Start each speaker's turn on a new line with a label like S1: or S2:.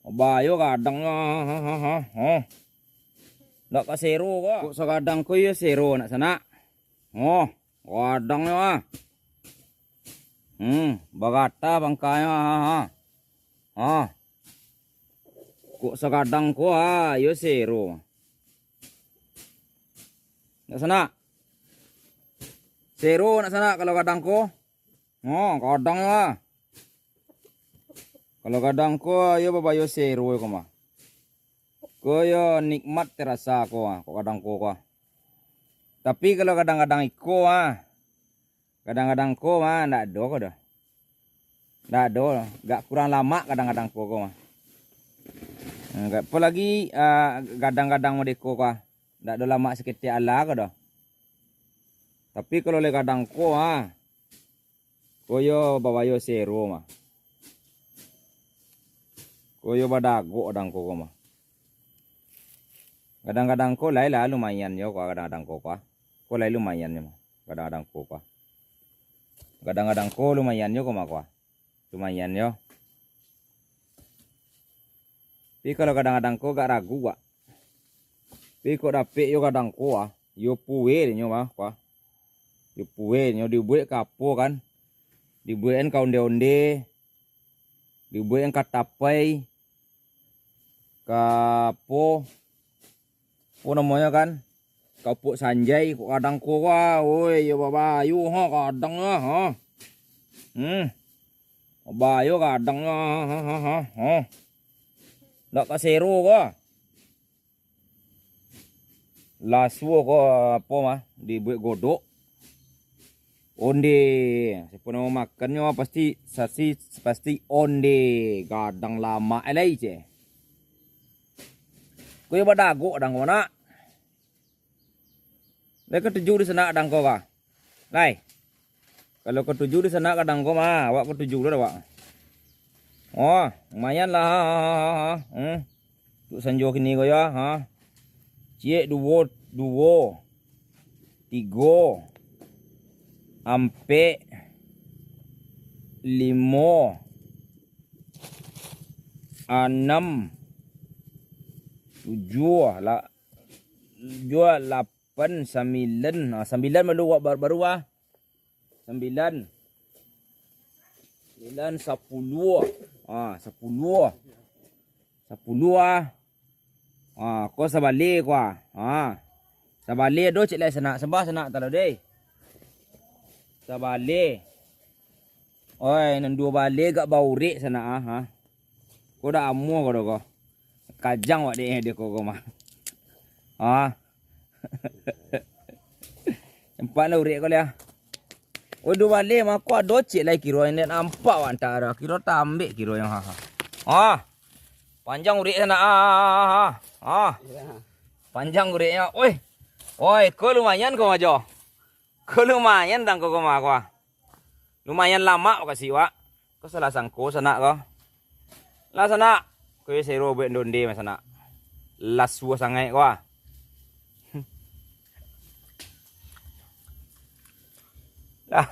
S1: Bayo kadang ndak ka zero ko. Sa kadang ko yo zero nak sana. Kadang yo bagata bangkaya Kok sa kadang ko yo zero. Nak sana. Zero nak sana kalau kadang ko. Kadang yo Kalau kadang ko yo babayo zero ko mah. Ko yo nikmat terasa ko kok kadang ko. Tapi kalau kadang-kadang iko kadang-kadang ko ndak do ko dah. Ndak do, gak kurang lama kadang-kadang ko mah. Enggak apalagi kadang-kadang mau deko ndak do lama seketik ala ko dah. Tapi kalau le kadang ko yo babayo zero mah. Koyo badago kadang ko mah. Kadang-kadang ko lai lah lumayan yo kadang-kadang ko Ko lai lumayan yo kadang-kadang ko Kadang-kadang ko lumayan yo mah Lumayan yo. Tapi kalau kadang-kadang ko gak ragu Tapi kok dapet yo kadang ko yo puwe nyo mah Yo puwe nyo dibuat kapo kan. Dibuatin ka onde-onde. Dibuatin katapai. Kapo namanya kan kapuk sanjay kok kadang ko woi yo babayu kadang babayu kadang ndak ka zero ko lasuo ko apa mah dibuat godok onde siapa mau makannya pasti onde kadang lama elai je. Kuya badago kadang ko na. Lai ketujuh di sana kadang ko Lai. Kalau ketujuh di sana kadang ko mah, awak ketujuh dah awak. Lumayan lah Untuk sanjo kini ko ya Cie duo, tigo, ampe, limo, enam, tujuh, delapan, sembilan baru sembilan, sepuluh, kau sabalik sabalik do cik lai senak talo deh, sabalik, nan dua balik gak baurik sana kau dah amu kau dah kajang wak dia kau mah Empat lah urik kau lihat. Dua balik mah kau ada cik lai kiro ini nampak wak antara kiro tak ambil kiro yang panjang urik sana panjang uriknya. Kau lumayan kau aja. Kau lumayan dang kau mah kau. Lumayan lama kau kasih wak. Kau salah sangko sana kau. Lah sana kau zero buat donde mas sana. Lasu sangai kau. Lah